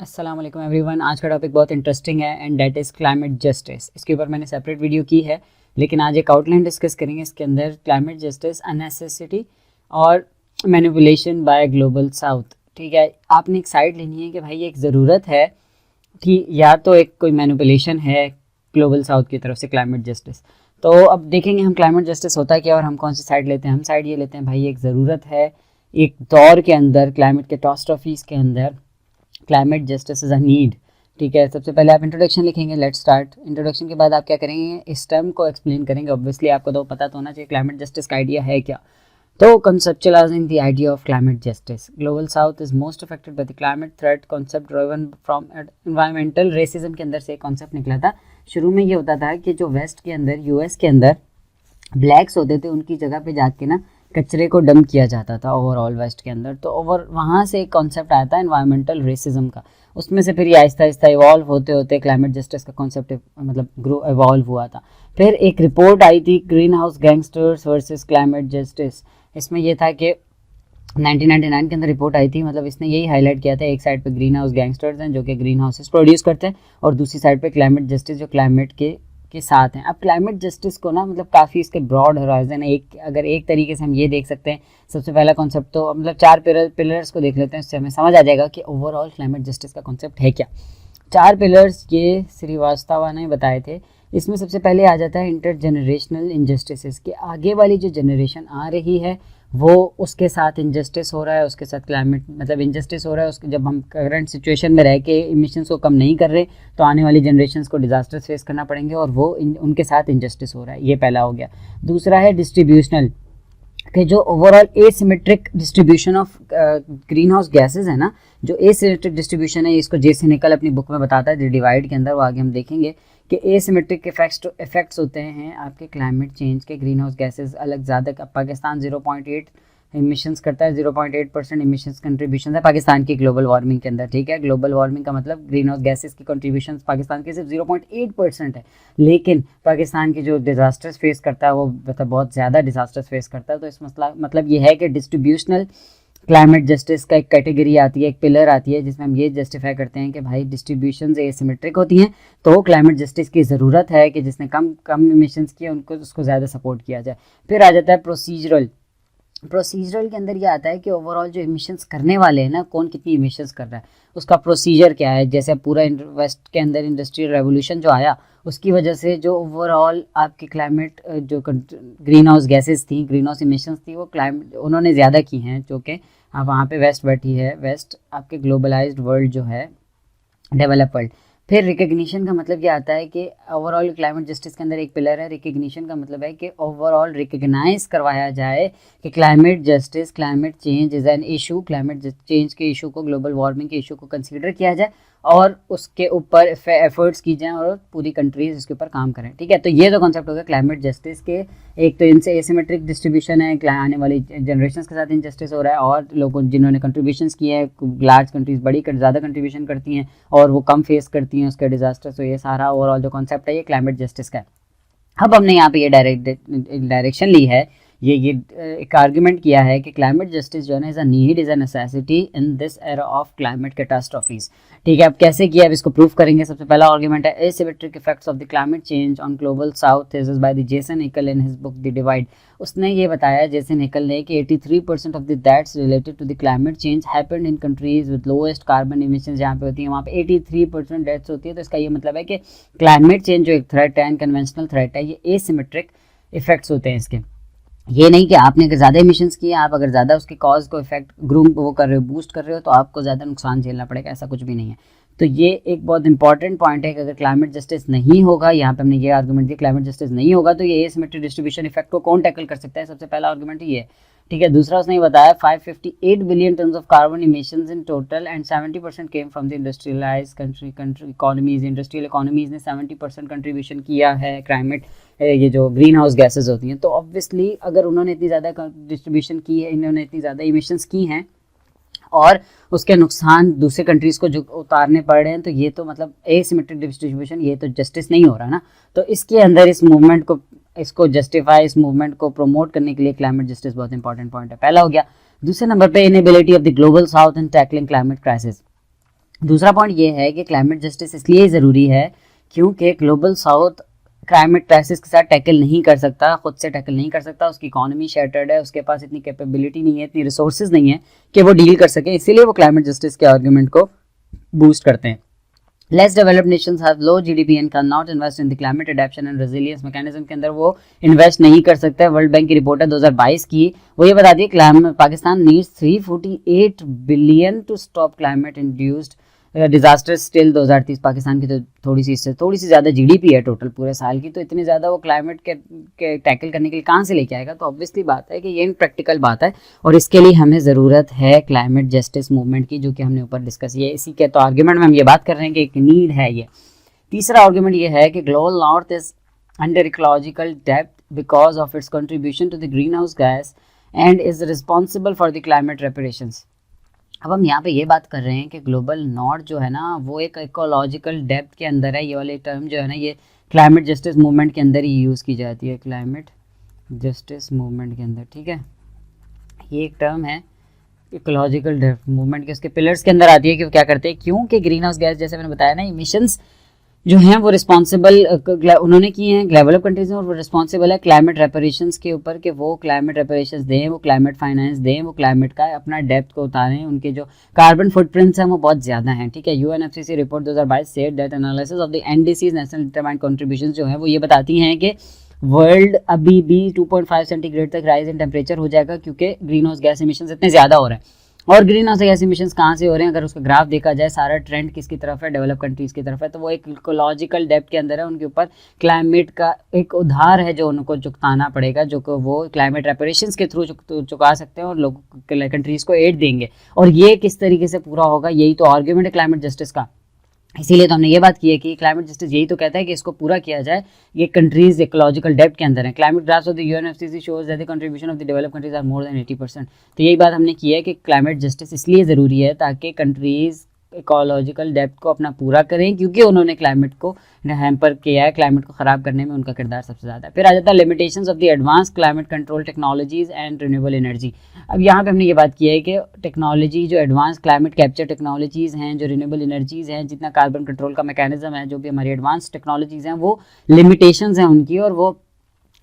अस्सलाम वालेकुम एवरीवन। आज का टॉपिक बहुत इंटरेस्टिंग है and that is climate justice. इसके ऊपर मैंने सेपरेट वीडियो की है, लेकिन आज एक आउटलाइन डिस्कस करेंगे। इसके अंदर क्लाइमेट जस्टिस, अननेसेसिटी और मैनिपुलेशन बाय ग्लोबल साउथ। ठीक है, आपने एक साइड लेनी है कि भाई एक ज़रूरत है कि या तो एक कोई मैनिपुलेशन है ग्लोबल साउथ की तरफ से क्लाइमेट जस्टिस। तो अब देखेंगे हम क्लाइमेट जस्टिस होता है क्या और हम कौन सी साइड लेते हैं। हम साइड ये लेते हैं भाई एक ज़रूरत है एक दौर के अंदर, क्लाइमेट कैटास्ट्रॉफीज़ के अंदर climate justice is a need. ठीक है, सबसे पहले आप इंट्रोडक्शन लिखेंगे। Let's start. इंट्रोडक्शन के बाद आप क्या करेंगे, इस टर्म को एक्सप्लेन करेंगे। ऑब्वियसली आपको तो पता तो होना चाहिए क्लाइमेट जस्टिस का आइडिया है क्या। तो conceptualizing the idea of climate justice, global south is most affected by the climate threat concept driven from environmental racism के अंदर से एक कॉन्सेप्ट निकला था। शुरू में ये होता था कि जो वेस्ट के अंदर, यूएस के अंदर ब्लैक्स होते थे, उनकी जगह पे जाके ना कचरे को डंप किया जाता था ओवरऑल वेस्ट के अंदर। तो वहाँ से एक कॉन्सेप्ट आया था एनवायरमेंटल रेसिज्म का। उसमें से फिर ये आहिस्ता आहिस्ता इवॉल्व होते होते क्लाइमेट जस्टिस का कॉन्सेप्ट मतलब ग्रो इवॉल्व हुआ था। फिर एक रिपोर्ट आई थी, green house gangsters versus climate justice. इसमें यह था कि 1999 के अंदर रिपोर्ट आई थी, मतलब इसने यही हाईलाइट किया था, एक साइड पे ग्रीन हाउस गैंगस्टर्स हैं जो कि ग्रीन हाउसेस प्रोड्यूस करते हैं, और दूसरी साइड पे क्लाइमेट जस्टिस जो क्लाइमेट के साथ हैं। अब क्लाइमेट जस्टिस को ना मतलब काफ़ी इसके ब्रॉड होराइजन है। अगर एक तरीके से हम ये देख सकते हैं, सबसे पहला कॉन्सेप्ट तो मतलब चार पिलर्स को देख लेते हैं, उससे हमें समझ आ जाएगा कि ओवरऑल क्लाइमेट जस्टिस का कॉन्सेप्ट है क्या। चार पिलर्स ये श्रीवास्तव ने बताए थे। इसमें सबसे पहले आ जाता है इंटरजेनरेशनल इनजस्टिसेस, कि आगे वाली जो जनरेशन आ रही है वो उसके साथ इंजस्टिस हो रहा है, उसके साथ क्लाइमेट मतलब इंजस्टिस हो रहा है। उसके जब हम करंट सिचुएशन में रह के इमिशंस को कम नहीं कर रहे तो आने वाली जनरेशन्स को डिजास्टर्स फेस करना पड़ेंगे, और वो उनके साथ इंजस्टिस हो रहा है। ये पहला हो गया। दूसरा है डिस्ट्रीब्यूशनल, कि जो overall asymmetric distribution of green house gases है ना, जो एसिमेट्रिक डिस्ट्रीब्यूशन है, इसको जेसन निकल अपनी बुक में बताता है द डिवाइड के अंदर। वो आगे हम देखेंगे कि एसिमेट्रिक इफेक्ट्स होते हैं आपके क्लाइमेट चेंज के। ग्रीन हाउस गैसेज अलग ज़्यादा, पाकिस्तान 0.8 इमिशंस करता है, 0.8% इमिशंस कंट्रीब्यूशन है पाकिस्तान की ग्लोबल वार्मिंग के अंदर। ठीक है, ग्लोबल वार्मिंग का मतलब ग्रीन हाउस गैसेज की कंट्रीब्यूशन पाकिस्तान की सिर्फ 0.8% है, लेकिन पाकिस्तान की जो डिजास्टर्स फेस करता है वो मतलब बहुत ज़्यादा डिजास्टर्स फेस करता है। तो इस मसला मतलब ये है कि डिस्ट्रीब्यूशनल क्लाइमेट जस्टिस का एक कैटेगरी आती है, एक पिलर आती है, जिसमें हम ये जस्टिफाई करते हैं कि भाई डिस्ट्रीब्यूशन एसिमेट्रिक होती हैं, तो क्लाइमेट जस्टिस की ज़रूरत है कि जिसने कम इमिशंस किए उनको उसको ज़्यादा सपोर्ट किया जाए। फिर आ जाता है प्रोसीजरल के अंदर ये आता है कि ओवरऑल जो इमिशंस करने वाले हैं ना, कौन कितनी इमिशंस कर रहा है, उसका प्रोसीजर क्या है। जैसे पूरा वेस्ट के अंदर इंडस्ट्रियल रेवोल्यूशन जो आया, उसकी वजह से जो ओवरऑल आपकी क्लाइमेट जो ग्रीन हाउस गैसेज थी, ग्रीन हाउस इमिशंस थी, वो क्लाइमेट उन्होंने ज़्यादा की हैं, जो कि आप वहाँ पे वेस्ट बैठी है। वेस्ट आपके ग्लोबलाइज्ड वर्ल्ड जो है, डेवलप वर्ल्ड। फिर रिकग्निशन का मतलब ये आता है कि ओवरऑल क्लाइमेट जस्टिस के अंदर एक पिलर है रिकग्निशन का, मतलब है कि ओवरऑल रिकग्नाइज करवाया जाए कि climate justice, climate change is an issue, climate change के इशू को, ग्लोबल वार्मिंग के इशू को कंसीडर किया जाए और उसके ऊपर एफर्ट्स की जाएँ और पूरी कंट्रीज इसके ऊपर काम करें। ठीक है, तो ये तो कॉन्सेप्ट हो गया क्लाइमेट जस्टिस के। एक तो इनसे एसिमेट्रिक डिस्ट्रीब्यूशन है, आने वाली जनरेशन के साथ इनजस्टिस हो रहा है, और लोगों जिन्होंने कंट्रीब्यूशंस किए हैं, लार्ज कंट्रीज बड़ी ज़्यादा कंट्रीब्यूशन करती हैं और वो कम फेस करती हैं उसके डिजास्टर। तो ये सारा ओवरऑल जो कॉन्सेप्ट है ये क्लाइमेट जस्टिस का है। अब हमने यहाँ पे ये डायरेक्शन ली है, ये एक आर्ग्यूमेंट किया है कि क्लाइमेट जस्टिस जो है ना is a need, is a necessity in this era of climate catastrophes. ठीक है, अब कैसे किया, अब इसको प्रूफ करेंगे। सबसे पहला आर्ग्यूमेंट है asymmetric effects of the climate change on global south is by the Jason Nickel in his book the divide. उसने ये बताया, जेसन निकल ने, कि 83% of the deaths related to the climate change happened in countries with lowest carbon emissions. जहाँ पे होती है वहाँ पे 83% डेथ्स होती है। तो इसका ये मतलब है कि क्लाइमेट चेंज जो एक थ्रेट है, कन्वेंशनल थ्रेट है, ये एसिमेट्रिक इफेक्ट्स होते हैं इसके। ये नहीं कि आपने अगर ज़्यादा इमिशंस किए, आप अगर ज़्यादा उसके कॉज को इफेक्ट ग्रूम वो कर रहे हो, बूस्ट कर रहे हो, तो आपको ज़्यादा नुकसान झेलना पड़ेगा, ऐसा कुछ भी नहीं है। तो ये एक बहुत इंपॉर्टेंट पॉइंट है कि अगर क्लाइमेट जस्टिस नहीं होगा, यहाँ पे हमने ये आर्गूमेंट दिया, क्लाइमेट जस्टिस नहीं होगा तो ये एसिमेट्रिक डिस्ट्रीब्यूशन इफेक्ट को कौन टैकल कर सकता है। सबसे पहला आर्गूमेंट ये है। ठीक है, दूसरा उसने बताया 558 billion tons of carbon emissions in total and 70% came from the industrialised country economies. Industrial economies ने 70% कंट्रीब्यूशन किया है क्लाइमेट, ये जो ग्रीन हाउस गैसेज होती हैं। तो ऑब्वियसली अगर उन्होंने इतनी ज़्यादा डिस्ट्रीब्यूशन की है, इन्होंने इतनी ज़्यादा इमिशंस की हैं और उसके नुकसान दूसरे कंट्रीज़ को जो उतारने पड़ रहे हैं, तो ये तो मतलब एसिमेट्रिक डिस्ट्रीब्यूशन, ये तो जस्टिस नहीं हो रहा ना। तो इसके अंदर इस मूवमेंट को, इसको जस्टिफाई, इस मूवमेंट को प्रमोट करने के लिए क्लाइमेट जस्टिस बहुत इंपॉर्टेंट पॉइंट है, पहला हो गया। दूसरे नंबर पे inability of the global south in tackling climate crisis. दूसरा पॉइंट ये है कि क्लाइमेट जस्टिस इसलिए ज़रूरी है क्योंकि ग्लोबल साउथ क्लाइमेट क्राइसिस के साथ टैकल नहीं कर सकता, खुद से टैकल नहीं कर सकता, उसकी इकॉनमी शैटर्ड है, उसके पास इतनी कैपेबिलिटी नहीं है, इतनी रिसोर्सेज नहीं है कि वो डील कर सके, इसीलिए वो क्लाइमेट जस्टिस के आर्गूमेंट को बूस्ट करते हैं। Less developed nations have low GDP and can not invest in the climate adaptation and resilience mechanism के अंदर वो इन्वेस्ट नहीं कर सकता है। वर्ल्ड बैंक की रिपोर्ट है 2022 की, वो ये बताती है Pakistan needs 348 billion to stop climate induced disaster still 2030। Pakistan की तो थोड़ी सी ज़्यादा जीडीपी है टोटल पूरे साल की, तो इतनी ज़्यादा वो क्लाइमेट के टैकल करने के लिए कहाँ से लेके आएगा। तो ऑब्वियसली बात है कि ये इनप्रैक्टिकल बात है और इसके लिए हमें ज़रूरत है क्लाइमेट जस्टिस मूवमेंट की, जो कि हमने ऊपर डिस्कस किया है। इसी के तो आर्ग्यूमेंट में हम ये बात कर रहे हैं कि एक नीड है ये। तीसरा आर्ग्यूमेंट ये है कि global north is under ecological depth because of its contribution to the greenhouse gas and is responsible for the climate reparations. अब हम यहाँ पे ये बात कर रहे हैं कि ग्लोबल नॉर्थ जो है ना वो एक इकोलॉजिकल डेप्थ के अंदर है। ये वाले टर्म जो है ना ये क्लाइमेट जस्टिस मूवमेंट के अंदर ही यूज़ की जाती है, क्लाइमेट जस्टिस मूवमेंट के अंदर, ठीक है। ये एक टर्म है इकोलॉजिकल डेप्थ मूवमेंट के, उसके पिलर्स के अंदर आती है कि वो क्या करते हैं, क्योंकि ग्रीन हाउस गैस जैसे मैंने बताया ना इमिशंस जो हैं वो रिस्पॉन्सिबल उन्होंने किए हैं डेवलप कंट्रीज में, और वो रिस्पॉन्सिबल है क्लाइमेट रेपरेशंस के ऊपर कि वो क्लाइमेट रेपरेशंस दें, वो क्लाइमेट फाइनेंस दें, वो क्लाइमेट का अपना डेप्थ को उतारें। उनके जो कार्बन फुटप्रिंट्स हैं वो बहुत ज़्यादा हैं, ठीक है। UNFCCC report 2022 said that analysis of the NDCs national determined contributions जो है वो ये बताती हैं कि वर्ल्ड अभी भी 2.5 सेंटीग्रेड तक राइज इन टेम्परेचर हो जाएगा क्योंकि ग्रीन हाउस गैस इमिशंस इतने ज़्यादा हो रहे हैं। और ग्रीन हाउस गैस इमिशंस कहाँ से हो रहे हैं, अगर उसका ग्राफ देखा जाए सारा ट्रेंड किसकी तरफ है, डेवलप कंट्रीज़ की तरफ है। तो वो एक इकोलॉजिकल डेप्थ के अंदर है, उनके ऊपर क्लाइमेट का एक उधार है जो उनको चुकाना पड़ेगा, जो कि वो क्लाइमेट रेपरेशंस के थ्रू चुका सकते हैं और लोग कंट्रीज़ को एड देंगे। और ये किस तरीके से पूरा होगा, यही तो आर्ग्यूमेंट है क्लाइमेट जस्टिस का। इसीलिए तो हमने ये बात की है कि क्लाइमेट जस्टिस यही तो कहता है कि इसको पूरा किया जाए, ये कंट्रीज इकोलॉजिकल डेप्थ के अंदर है। Climate graphs of the UNFCC shows that the contribution of the developed countries are more than 80%। तो यही बात हमने की है कि क्लाइमेट जस्टिस इसलिए ज़रूरी है ताकि कंट्रीज़ इकोलॉजिकल डेप्थ को अपना पूरा करें, क्योंकि उन्होंने क्लाइमेट को हैम्पर किया है, क्लाइमेट को ख़राब करने में उनका किरदार सबसे ज़्यादा है। फिर आ जाता है limitations of the advance climate control technologies and renewable energy. अब यहाँ पे हमने ये बात की है कि टेक्नोलॉजी जो एडवांस क्लाइमेट कैप्चर टेक्नोलॉजीज़ हैं, जो रिन्यूएबल एनर्जीज़ हैं, जितना कार्बन कंट्रोल का मैकेनिज्म है, जो भी हमारी एडवांस टेक्नोलॉजीज़ हैं, वो लिमिटेशंस हैं उनकी, और वो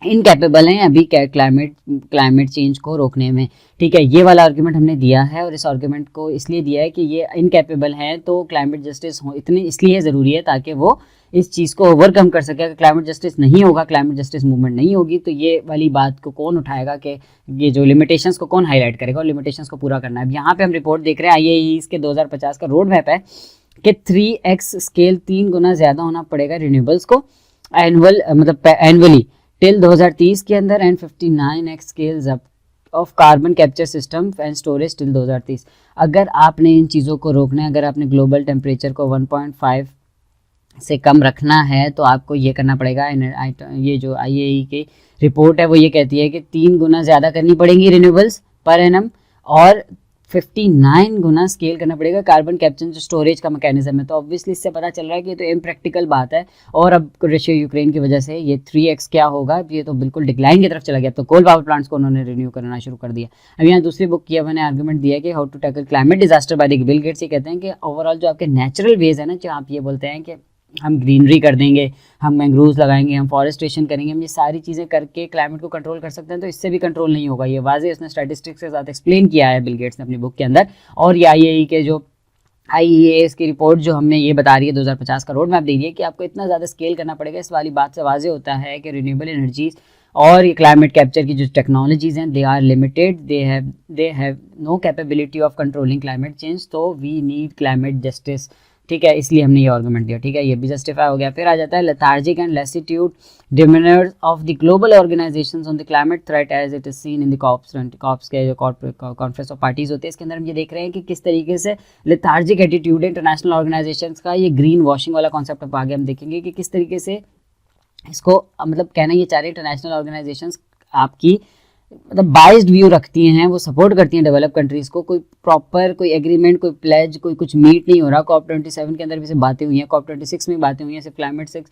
इनकैपेबल हैं अभी क्लाइमेट चेंज को रोकने में, ठीक है। ये वाला आर्गूमेंट हमने दिया है, और इस आर्गूमेंट को इसलिए दिया है कि ये इनकैपेबल हैं, तो क्लाइमेट जस्टिस हो इतनी इसलिए ज़रूरी है ताकि वो इस चीज़ को ओवरकम कर सके। अगर क्लाइमेट जस्टिस नहीं होगा, क्लाइमेट जस्टिस मूवमेंट नहीं होगी, तो ये वाली बात को कौन उठाएगा कि ये जो लिमिटेशंस को कौन हाईलाइट करेगा, और लिमिटेशंस को पूरा करना है। अब यहाँ पे हम रिपोर्ट देख रहे हैं IEA इसके 2050 का रोड मैप है कि 3x स्केल 3 गुना ज़्यादा होना पड़ेगा रिन्यूएबल्स को एनुअली टिल 2030 के अंदर, and 59x scales up of carbon capture system and storage till 2030। अगर आपने इन चीज़ों को रोकना है, अगर आपने ग्लोबल टेम्परेचर को 1.5 से कम रखना है, तो आपको ये करना पड़ेगा। ये जो IEA की रिपोर्ट है वो ये कहती है कि 3 गुना ज़्यादा करनी पड़ेंगी रिन्यूएबल्स पर एनम, और 59 गुना स्केल करना पड़ेगा कार्बन कैप्चर जो स्टोरेज का मैकेनिज्म है। तो ऑब्वियसली इससे पता चल रहा है कि ये तो इम्प्रैक्टिकल बात है, और अब रशिया यूक्रेन की वजह से ये 3x क्या होगा, ये तो बिल्कुल डिक्लाइन की तरफ चला गया। तो कोल पावर प्लांट्स को उन्होंने रिन्यू करना शुरू कर दिया। अब यहाँ दूसरी बुक की मैंने आर्गूमेंट दिया कि how to tackle climate disaster by the Bill Gates. ये कहते हैं कि ओवरऑल जो आपके नेचुरल वेज है ना, जो आप ये बोलते हैं कि हम ग्रीनरी कर देंगे, हम मैंग्रोव्स लगाएंगे, हम फॉरेस्टेशन करेंगे, हम ये सारी चीज़ें करके क्लाइमेट को कंट्रोल कर सकते हैं, तो इससे भी कंट्रोल नहीं होगा। ये वाज़े उसने स्टैटिस्टिक्स के साथ एक्सप्लेन किया है बिल गेट्स ने अपनी बुक के अंदर। और ये IEA की रिपोर्ट जो हमने ये बता रही है 2050 का रोड मैप दे रही है कि आपको इतना ज़्यादा स्केल करना पड़ेगा। इस वाली बात से वाज़े होता है कि रिन्यूएबल एनर्जीज और ये क्लाइमेट कैप्चर की जो टेक्नोलॉजीज़ हैं, they are limited, they have no capability of controlling climate change, तो वी नीड क्लाइमेट जस्टिस, ठीक है। इसलिए हमने ये आर्गूमेंट दिया, ठीक है, ये भी जस्टिफाई हो गया। फिर आ जाता है lethargic and lassitude demeanours of the global organisations on the climate threat as it is seen in the COPs के जो कॉन्फ्रेंस ऑफ पार्टीज होते हैं, इसके अंदर हम ये देख रहे हैं कि किस तरीके से लेथार्जिक एटीट्यूड इंटरनेशनल ऑर्गेनाइजेशंस का, ये ग्रीन वॉशिंग वाला कॉन्सेप्ट अब आगे हम देखेंगे कि किस तरीके से इसको मतलब कहना ये चाह रहे इंटरनेशनल ऑर्गेनाइजेशंस आपकी मतलब बाइज्ड व्यू रखती हैं, वो सपोर्ट करती हैं डेवलप कंट्रीज़ को। कोई प्रॉपर कोई एग्रीमेंट, कोई प्लेज, कोई कुछ मीट नहीं हो रहा। COP27 के अंदर भी से बातें हुई हैं, COP26 में बातें हुई हैं, सिर्फ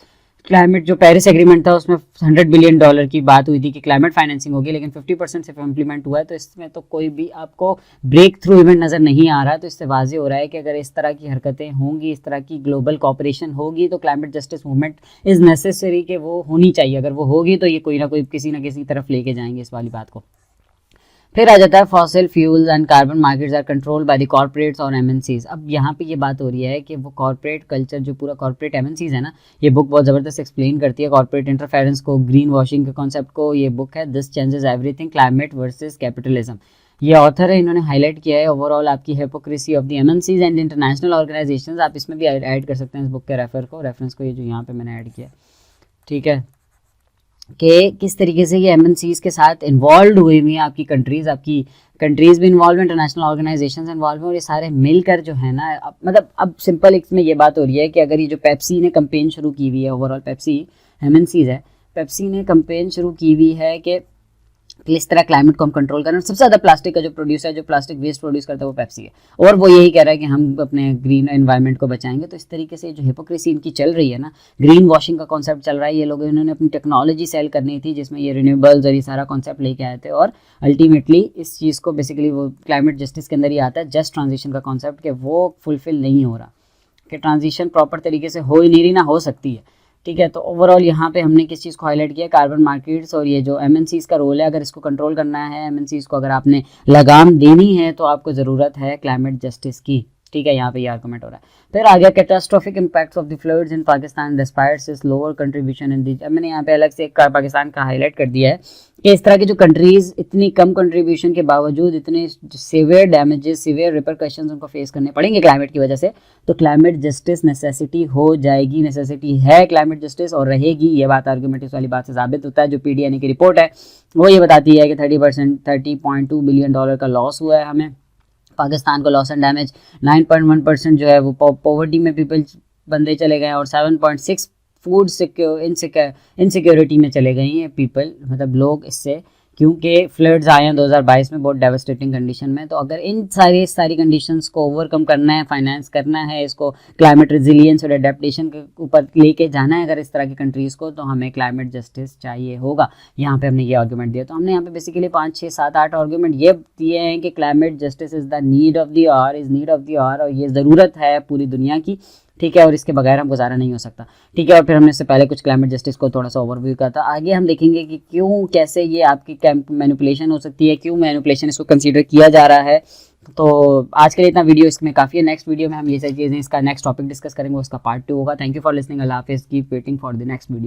क्लाइमेट जो पेरिस एग्रीमेंट था उसमें $100 बिलियन की बात हुई थी कि क्लाइमेट फाइनेंसिंग होगी, लेकिन 50% सिर्फ इम्प्लीमेंट हुआ है। तो इसमें तो कोई भी आपको ब्रेक थ्रू इवेंट नज़र नहीं आ रहा। तो इससे वाजे हो रहा है कि अगर इस तरह की हरकतें होंगी, इस तरह की ग्लोबल कॉपरेशन होगी, तो climate justice movement is necessary कि वो होनी चाहिए। अगर वो होगी तो ये कोई ना कोई किसी ना किसी तरफ लेके जाएंगे इस वाली बात को। फिर आ जाता है fossil fuels and carbon markets are controlled by the corporates और एमएनसीज। अब यहाँ पे ये बात हो रही है कि वो कॉर्पोरेट कल्चर, जो पूरा कॉर्पोरेट एमएनसीज है ना, ये बुक बहुत ज़बरदस्त एक्सप्लेन करती है कॉर्पोरेट इंटरफेरेंस को, ग्रीन वॉशिंग के कॉन्सेप्ट को। ये बुक है this changes everything, climate versus capitalism. ये ऑथर है, इन्होंने हाईलाइट किया है ओवरऑल आपकी hypocrisy of the MNCs and international organisations. आप इसमें भी ऐड कर सकते हैं इस बुक के रेफरेंस को, ये जो यहाँ पे मैंने ऐड किया, ठीक है, कि किस तरीके से ये एमएनसीज के साथ इन्वॉल्व हुई हुई हैं आपकी कंट्रीज़ भी इन्वॉल्व, इंटरनेशनल ऑर्गेनाइजेशंस इन्वॉल्व हैं, और ये सारे मिलकर जो है ना, मतलब अब सिंपल इसमें ये बात हो रही है कि अगर ये जो पेप्सी ने कंपेन शुरू की हुई है, ओवरऑल पेप्सी एमएनसीज है, पेप्सी ने कंपेन शुरू की हुई है कि इस तरह क्लाइमेट को हम कंट्रोल करें। सबसे ज़्यादा प्लास्टिक का जो प्रोड्यूस है, जो प्लास्टिक वेस्ट प्रोड्यूस करता है, वो पेप्सी है, और वो यही कह रहा है कि हम अपने ग्रीन एनवायरनमेंट को बचाएंगे। तो इस तरीके से जो हिपोक्रेसी इनकी चल रही है ना, ग्रीन वॉशिंग का कॉन्सेप्ट चल रहा है। ये लोग, इन्होंने अपनी टेक्नोलॉजी सेल करनी थी जिसमें ये रिन्यूएबल्स और ये सारा कॉन्सेप्ट लेके आए थे, और अल्टीमेटली इस चीज़ को बेसिकली वो क्लाइमेट जस्टिस के अंदर ही आता है, जस्ट ट्रांजिशन का कॉन्सेप्ट, कि वो फुलफिल नहीं हो रहा, कि ट्रांजिशन प्रॉपर तरीके से हो ही नहीं रही, ना हो सकती है, ठीक है। तो ओवरऑल यहाँ पे हमने किस चीज़ को हाईलाइट किया, कार्बन मार्केट्स और ये जो एमएनसीज का रोल है। अगर इसको कंट्रोल करना है, एमएनसीज को अगर आपने लगाम देनी है, तो आपको ज़रूरत है क्लाइमेट जस्टिस की, ठीक है। यहाँ पे ये आर्गूमेंट हो रहा है। फिर आ गया catastrophic impacts of the floods in Pakistan despite its lower contribution in the. मैंने यहाँ पे अलग से एक पाकिस्तान का हाईलाइट कर दिया है कि इस तरह की जो कंट्रीज़ इतनी कम कंट्रीब्यूशन के बावजूद इतने सीवियर डैमेजेस, सीवियर रिपरकशंस उनको फेस करने पड़ेंगे क्लाइमेट की वजह से, तो क्लाइमेट जस्टिस नेसेसिटी हो जाएगी, नेसेसिटी है क्लाइमेट जस्टिस और रहेगी। ये बात आर्गूमेंट वाली बात से साबित होता है। जो पीडीएनए की रिपोर्ट है वो ये बताती है कि 30.2 बिलियन डॉलर का लॉस हुआ है हमें, पाकिस्तान को लॉस एंड डैमेज। 9.1% जो है वो पॉवर्टी में पीपल बंदे चले गए, और 7.6 फूड इनसिक्योरिटी में चले गई हैं पीपल, मतलब लोग, इससे, क्योंकि फ्लड्स आए हैं 2022 में बहुत डेवास्टेटिंग कंडीशन में। तो अगर इन सारी कंडीशंस को ओवरकम करना है, फाइनेंस करना है, इसको क्लाइमेट रेजिलियंस और एडेप्टेशन के ऊपर लेके जाना है अगर इस तरह की कंट्रीज़ को, तो हमें क्लाइमेट जस्टिस चाहिए होगा। यहाँ पे हमने ये आर्गूमेंट दिया। तो हमने यहाँ पे बेसिकली 5, 6, 7, 8 आर्गूमेंट ये दिए हैं कि climate justice is the need of the hour, और ये ज़रूरत है पूरी दुनिया की, ठीक है, और इसके बगैर हम गुजारा नहीं हो सकता, ठीक है। और फिर हमने इससे पहले कुछ क्लाइमेट जस्टिस को थोड़ा सा ओवरव्यू किया था। आगे हम देखेंगे कि क्यों, कैसे ये आपकी मैनिपुलेशन हो सकती है, क्यों मैनिपुलेशन इसको कंसीडर किया जा रहा है। तो आज के लिए इतना वीडियो इसमें काफ़ी है। नेक्स्ट वीडियो में हम ये सारी चीज़ें, इसका नेक्स्ट टॉपिक डिस्कस करेंगे, उसका पार्ट 2 होगा। Thank you for listening. अल्लाह हाफिज़। Keep waiting for the next video.